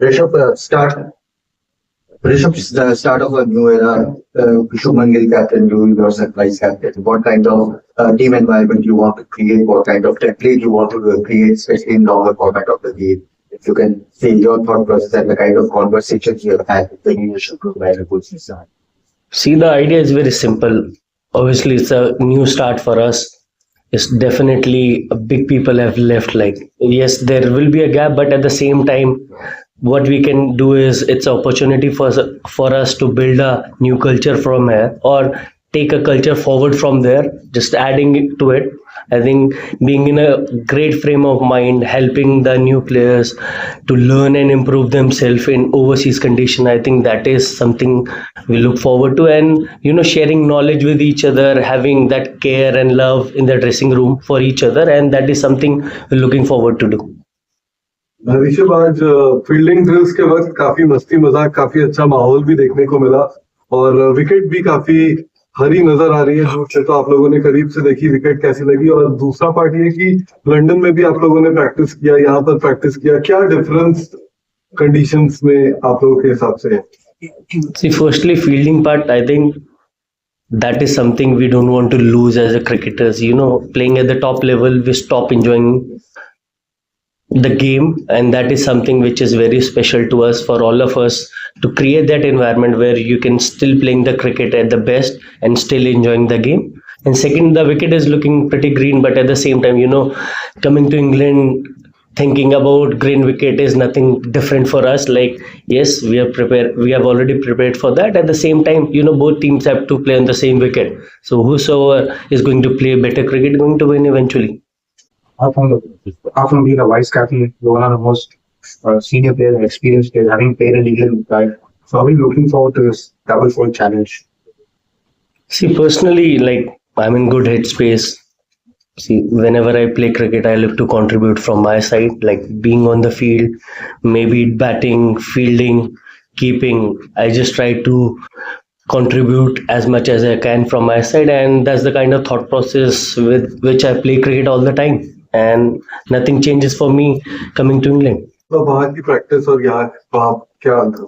Rishabh, Rishabh's the start of a new era. Shubman Gill captain, you yourself vice captain. What kind of team environment you want to create? What kind of template you want to create, especially in longer format of the game? If you can say your thought process and the kind of conversations you have had with the leadership group and the coaching staff. See, the idea is very simple. Obviously, it's a new start for us. It's definitely big people have left. Like, yes, there will be a gap, but at the same time, what we can do is it's an opportunity for us to build a new culture from here or take a culture forward from there, just adding it to it. I think being in a great frame of mind, helping the new players to learn and improve themselves in overseas condition, I think that is something we look forward to. And sharing knowledge with each other, having that care and love in the dressing room for each other, and that is something we're looking forward to do. Rishabh, आज fielding drills के वक्त काफी मस्ती मजाक, काफी अच्छा माहौल भी देखने को मिला और विकेट भी काफी हरी नजर आ रही है। जो तो आप लोगों ने करीब से देखी, विकेट कैसी लगी? और दूसरा पार्ट ये कि लंदन में भी आप लोगों ने प्रैक्टिस किया, यहाँ पर प्रैक्टिस किया, क्या डिफरेंस कंडीशंस में आप लोगों के हिसाब से है? See, firstly, fielding part, I think that is something we don't want to lose as a cricketers. Playing at the top level, we stop enjoying the game, and that is something which is very special to us, for all of us, to create that environment where you can still playing the cricket at the best and still enjoying the game. And second, the wicket is looking pretty green, but at the same time, coming to England, thinking about green wicket is nothing different for us. Like, yes, we are prepared, we have already prepared for that. At the same time, both teams have to play on the same wicket, so whosoever is going to play better cricket going to win eventually. Apart from being a vice captain, you're one of the most senior players, experienced players, having played in England. Right? So, are we looking forward to this double fold challenge? See, personally, like, I'm in good headspace. See, whenever I play cricket, I look to contribute from my side, like being on the field, maybe batting, fielding, keeping. I just try to contribute as much as I can from my side, and that's the kind of thought process with which I play cricket all the time. And nothing changes for me coming to England. तो वहाँ की practice और यहाँ वहाँ क्या अंतर?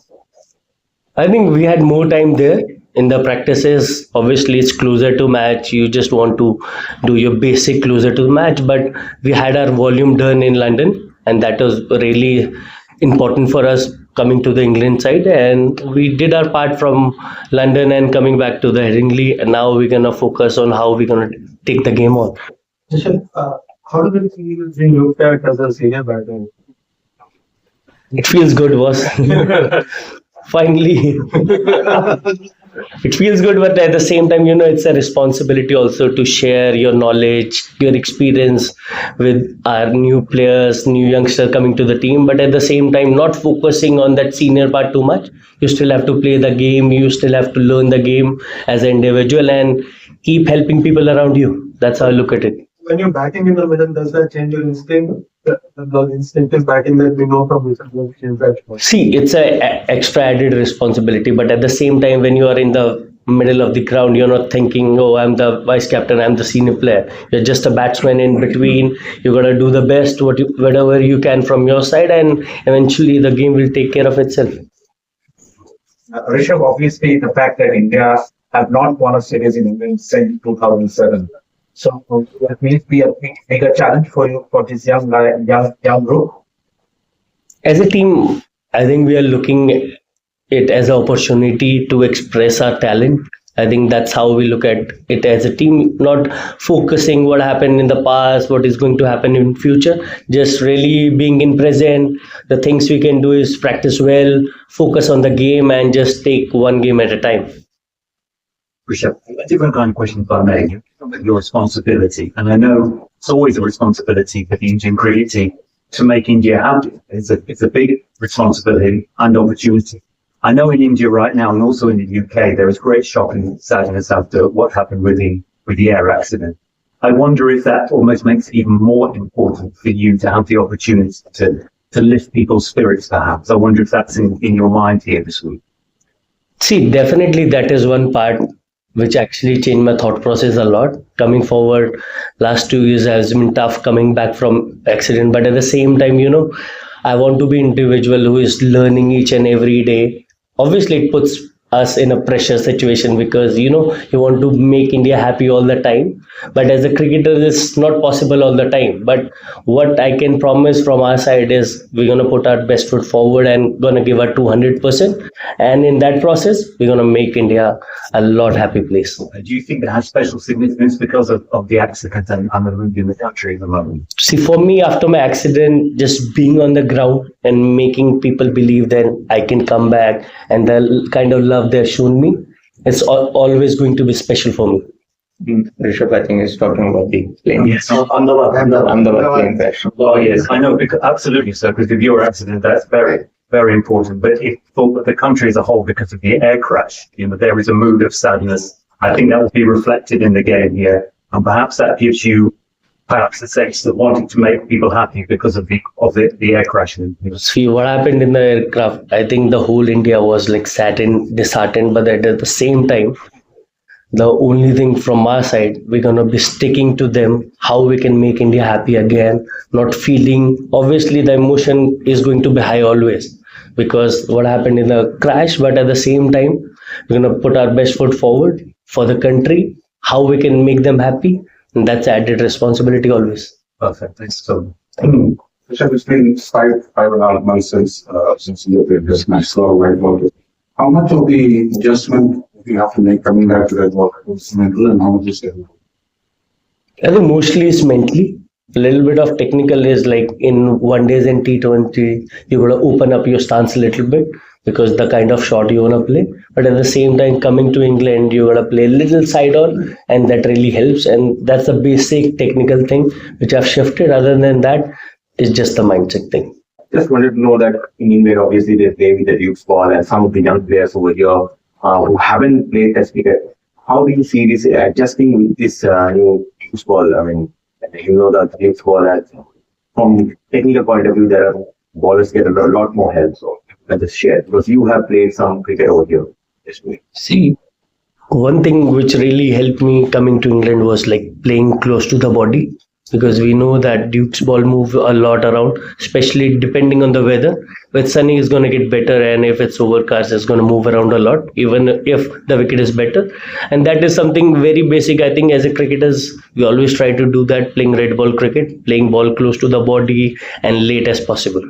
I think we had more time there in the practices. Obviously, it's closer to match. You just want to do your basic closer to the match. But we had our volume done in London, and that was really important for us coming to the England side. And we did our part from London and coming back to the Headingley. And now we're gonna focus on how we're gonna take the game on. How do you feel being looked at as a senior batter? It feels good, boss. Finally. It feels good, but at the same time, it's a responsibility also to share your knowledge, your experience with our new players, new youngsters coming to the team. But at the same time, not focusing on that senior part too much. You still have to play the game. You still have to learn the game as an individual and keep helping people around you. That's how I look at it. When you're batting in the middle, does that change your instinct? The instinctive batting that we know from Rishabh? See, it's a extra added responsibility, but at the same time, when you are in the middle of the ground, you're not thinking, oh, I'm the vice captain, I'm the senior player. You're just a batsman in between. You're gonna do the best, whatever you can from your side, and eventually the game will take care of itself. Rishabh, obviously, the fact that India have not won a series in England since 2007. So, that will be a bigger challenge for you, for this young group. As a team, I think we are looking at it as an opportunity to express our talent. I think that's how we look at it as a team, not focusing what happened in the past, what is going to happen in future, just really being in present. The things we can do is practice well, focus on the game, and just take one game at a time. Rishabh, a different kind of question if I may, your responsibility. And I know it's always a responsibility for the Indian cricket team to make India happy. It's a big responsibility and opportunity. I know in India right now and also in the UK, there is great shock and sadness after what happened with the air accident. I wonder if that almost makes it even more important for you to have the opportunity to lift people's spirits, perhaps. I wonder if that's in your mind here this week. See, definitely that is one part which actually changed my thought process a lot. Coming forward, last 2 years has been tough coming back from accident, but at the same time, I want to be individual who is learning each and every day. Obviously, it puts us in a pressure situation because you want to make India happy all the time. But as a cricketer, it's not possible all the time. But what I can promise from our side is we're gonna put our best foot forward and gonna give our 200%. And in that process, we're gonna make India a lot happy place. Do you think that has special significance because of the accident and the mood in the country at the moment? See, for me, after my accident, just being on the ground and making people believe that I can come back and the kind of love they've shown me, it's always going to be special for me. Rishabh, I think, is talking about the plane. Yes, Ahmedabad plane crash. Oh, yes, I know, because, absolutely, sir, because of your accident, that's very, very important. But if for the country as a whole, because of the air crash, there is a mood of sadness. I think that will be reflected in the game here. And perhaps that gives you perhaps the sense of wanting to make people happy because of the air crash. See, what happened in the aircraft, I think the whole India was like saddened, disheartened, but at the same time, the only thing from our side, we're going to be sticking to them, how we can make India happy again, not feeling, obviously the emotion is going to be high always because what happened in the crash, but at the same time, we're going to put our best foot forward for the country, how we can make them happy, and that's added responsibility always. Perfect. Thanks so Rishabh, it's been five and a half months since you have this match. How much of the adjustment you have to make coming back to that work is mental and how much is technical? I think mostly it's mentally. A little bit of technical is like in one days and T20, you got to open up your stance a little bit because the kind of shot you want to play. But at the same time, coming to England, you got to play a little side on, and that really helps. And that's the basic technical thing which I've shifted. Other than that, it's just the mindset thing. Just wanted to know that in England, obviously, they play with the youth ball and some of the young players over here who haven't played Test cricket. How do you see this adjusting with this new youth ball? I mean, the youth ball has, from technical point of view, there are ballers get a lot more help. So let us share because you have played some cricket over here. See, one thing which really helped me coming to England was like playing close to the body because we know that Duke's ball move a lot around, especially depending on the weather. With sunny, it's going to get better, and if it's overcast, it's going to move around a lot, even if the wicket is better. And that is something very basic. I think as a cricketers, we always try to do that, playing red ball cricket, playing ball close to the body and late as possible.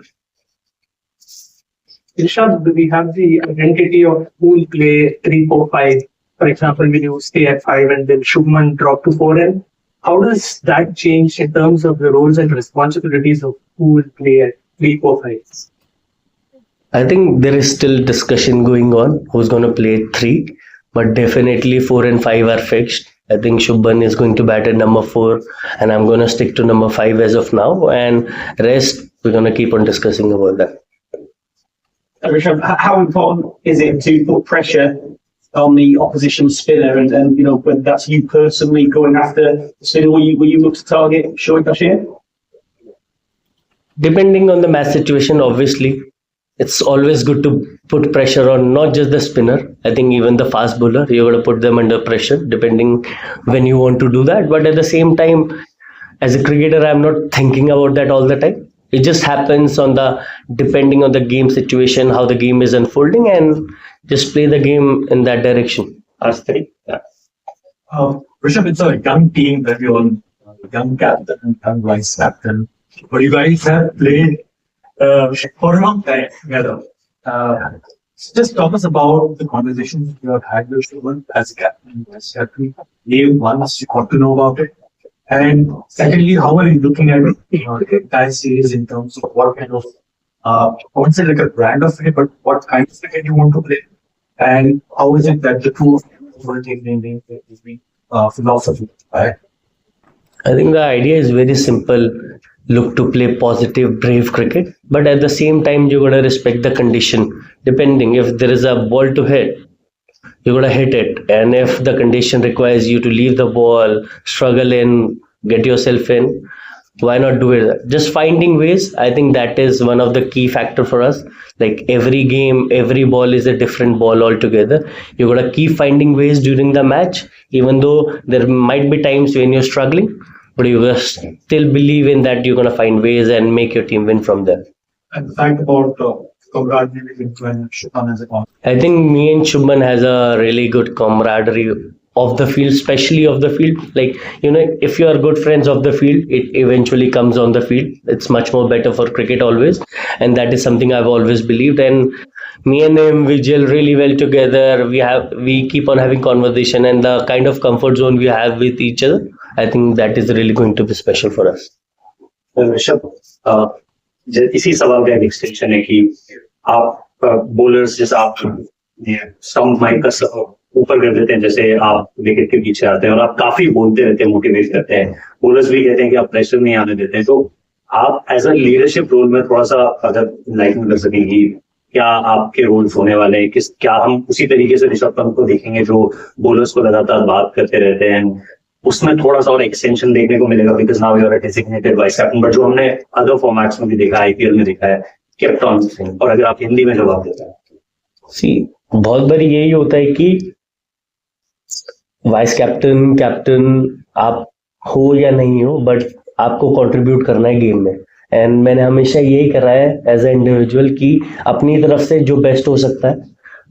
Rishabh, do we have the identity of who will play 3, 4, 5? For example, when you stay at 5 and then Shubman drop to 4N, how does that change in terms of the roles and responsibilities of who will play at 3, 4, 5? I think there is still discussion going on who's going to play 3, but definitely 4 and 5 are fixed. I think Shubman is going to bat at number 4, and I'm going to stick to number 5 as of now. And rest, we're going to keep on discussing about that. Rishabh, how important is it to put pressure on the opposition spinner, and whether that's you personally going after the spinner, will you look to target Shoaib Bashir? Depending on the match situation, obviously, it's always good to put pressure on not just the spinner. I think even the fast bowler, you're going to put them under pressure depending when you want to do that. But at the same time, as a cricketer, I'm not thinking about that all the time. It just happens depending on the game situation, how the game is unfolding, and just play the game in that direction. Astrid. Rishabh, it's a young team that you're on, young captain and vice captain, but you guys have played for a long time together. Just talk us about the conversations you have had with Shubman as a captain and vice captain. Name one, you got to know about it. And secondly, how are you looking at the entire series in terms of what kind of, I won't say like a brand of cricket, but what kind of cricket you want to play? And how is it that the two of you will take the philosophy? Right? I think the idea is very simple. Look to play positive, brave cricket, but at the same time, you gotta respect the condition. Depending if there is a ball to hit, you gotta hit it, and if the condition requires you to leave the ball, struggle in, get yourself in, why not do it? Just finding ways. I think that is one of the key factor for us. Like every game, every ball is a different ball altogether. You gotta keep finding ways during the match, even though there might be times when you're struggling, but you gotta still believe in that you're gonna find ways and make your team win from there. And the fact about camaraderie between Shubman as a con. I think me and Shubman has a really good camaraderie of the field, especially of the field. Like, if you are good friends of the field, it eventually comes on the field. It's much more better for cricket always. And that is something I've always believed. And me and him, we gel really well together. We keep on having conversation, and the kind of comfort zone we have with each other, I think that is really going to be special for us. Rishabh, इसी सवाल का एक extension है कि आप bowlers जैसे आप stump mic का ऊपर कर देते हैं, जैसे आप विकेट के पीछे आते हैं और आप काफी बोलते रहते हैं, मोटिवेट करते हैं, बॉलर्स भी कहते हैं कि आप प्रेशर नहीं आने देते हैं, तो आप एज अ लीडरशिप रोल में थोड़ा सा अगर लाइटनिंग कर सकेंगी, क्या आपके रोल्स होने वाले हैं, क्या हम उसी तरीके से ऋषभ पंत को देखेंगे जो बॉलर्स को लगातार बात करते रहते हैं, उसमें थोड़ा सा और एक्सटेंशन देखने को मिलेगा, because now you are a designated vice captain, but जो हमने अदर फॉर्मेट्स में भी देखा, आईपीएल में देखा है, केप्ट ऑन। और अगर आप हिंदी में जवाब देते हैं, सी बहुत बार यही होता है कि वाइस कैप्टन आप हो या नहीं हो, बट आपको कंट्रीब्यूट करना है गेम में। एंड मैंने हमेशा यही करा है एज ए इंडिविजुअल कि अपनी तरफ से जो बेस्ट हो सकता है,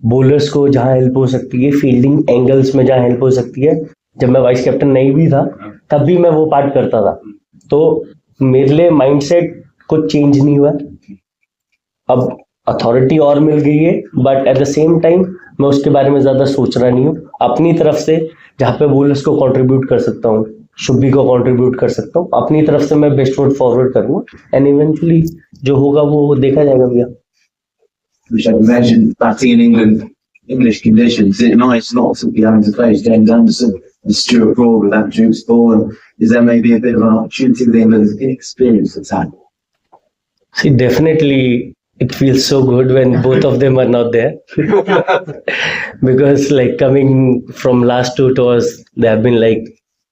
बॉलर्स को जहां हेल्प हो सकती है, फील्डिंग एंगल्स में जहां हेल्प हो सकती है। जब मैं वाइस कैप्टन नहीं भी था तब भी मैं वो पार्ट करता था, तो मेरे लिए माइंडसेट कुछ चेंज नहीं हुआ। अब अथॉरिटी और मिल गई है, but at the same time मैं उसके बारे में ज्यादा सोच रहा नहीं हूँ। अपनी तरफ से जहाँ पे बॉलर्स को कंट्रीब्यूट कर सकता हूँ, शुभी को कंट्रीब्यूट कर सकता हूँ, अपनी तरफ से मैं बेस्ट फुट फॉरवर्ड करूंगा, एंड इवेंचुअली जो होगा वो देखा जाएगा भैया। Which I imagine batting in England, English conditions, is it nice not to be having to face James Anderson and Stuart Broad with that Duke's ball? And is there maybe a bit of an opportunity with England's inexperienced attack? See, definitely it feels so good when both of them are not there. Because like coming from last two tours, they have been like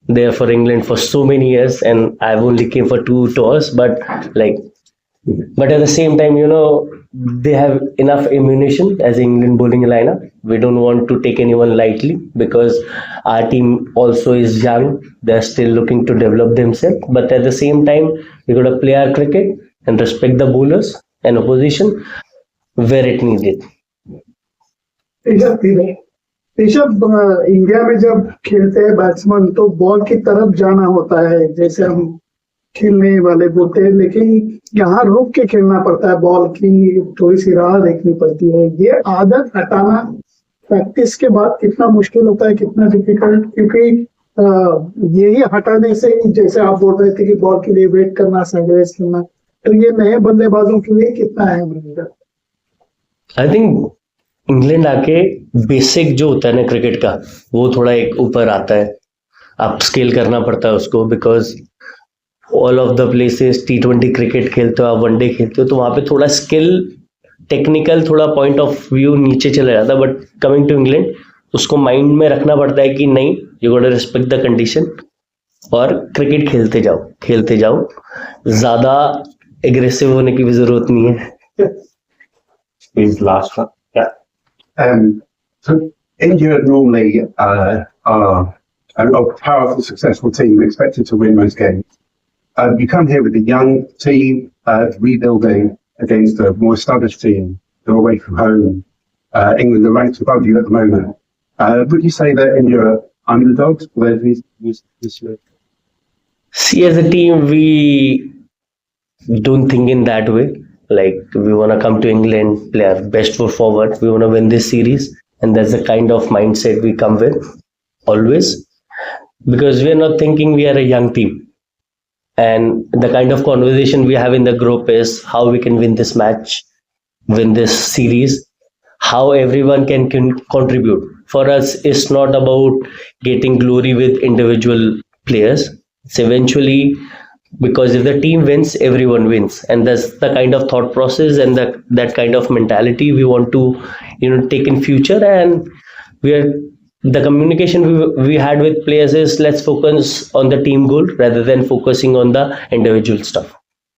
there for England for so many years, and I've only came for two tours, but at the same time, they have enough ammunition as England bowling lineup. We don't want to take anyone lightly because our team also is young. They're still looking to develop themselves. But at the same time, we got to play our cricket and respect the bowlers and opposition where it needed. Rishabh, India में जब खेलते हैं batsman तो ball की तरफ जाना होता है, जैसे हम खेलने वाले बोलते हैं, लेकिन यहाँ रुक के खेलना पड़ता है, बॉल की थोड़ी सी राह देखनी पड़ती है। ये आदत हटाना प्रैक्टिस के बाद कितना मुश्किल होता है, कितना डिफिकल्ट, क्योंकि यही हटाने से जैसे आप बोल रहे थे कि बॉल के लिए वेट करना, सैंग्रेस करना, तो ये नए बल्लेबाजों के लिए कितना अहम रहेगा? आई थिंक इंग्लैंड आके बेसिक जो होता है ना क्रिकेट का, वो थोड़ा एक ऊपर आता है, अप स्केल करना पड़ता है उसको, because all of the places T20 cricket खेलते हो, आप वनडे खेलते हो, तो वहाँ पे थोड़ा स्किल, टेक्निकल थोड़ा पॉइंट ऑफ व्यू नीचे चला जाता है। बट कमिंग टू इंग्लैंड, उसको माइंड में रखना पड़ता है कि नहीं, you got to respect the condition और क्रिकेट खेलते जाओ, ज्यादा एग्रेसिव होने की भी जरूरत नहीं है। last one. Yeah. So India normally are a powerful, successful team expected to win most games. You come here with a young team rebuilding against a more established team who are away from home. England are ranked above you at the moment. Would you say that India are underdogs for this year? See, as a team, we don't think in that way. Like, we want to come to England, play our best foot forward. We want to win this series. And that's the kind of mindset we come with, always. Because we are not thinking we are a young team. And the kind of conversation we have in the group is how we can win this match, win this series, how everyone can contribute. For us, it's not about getting glory with individual players. It's eventually, because if the team wins, everyone wins, and that's the kind of thought process and that kind of mentality we want to take in future. And the communication we had with players is, let's focus on the team goal rather than focusing on the individual stuff.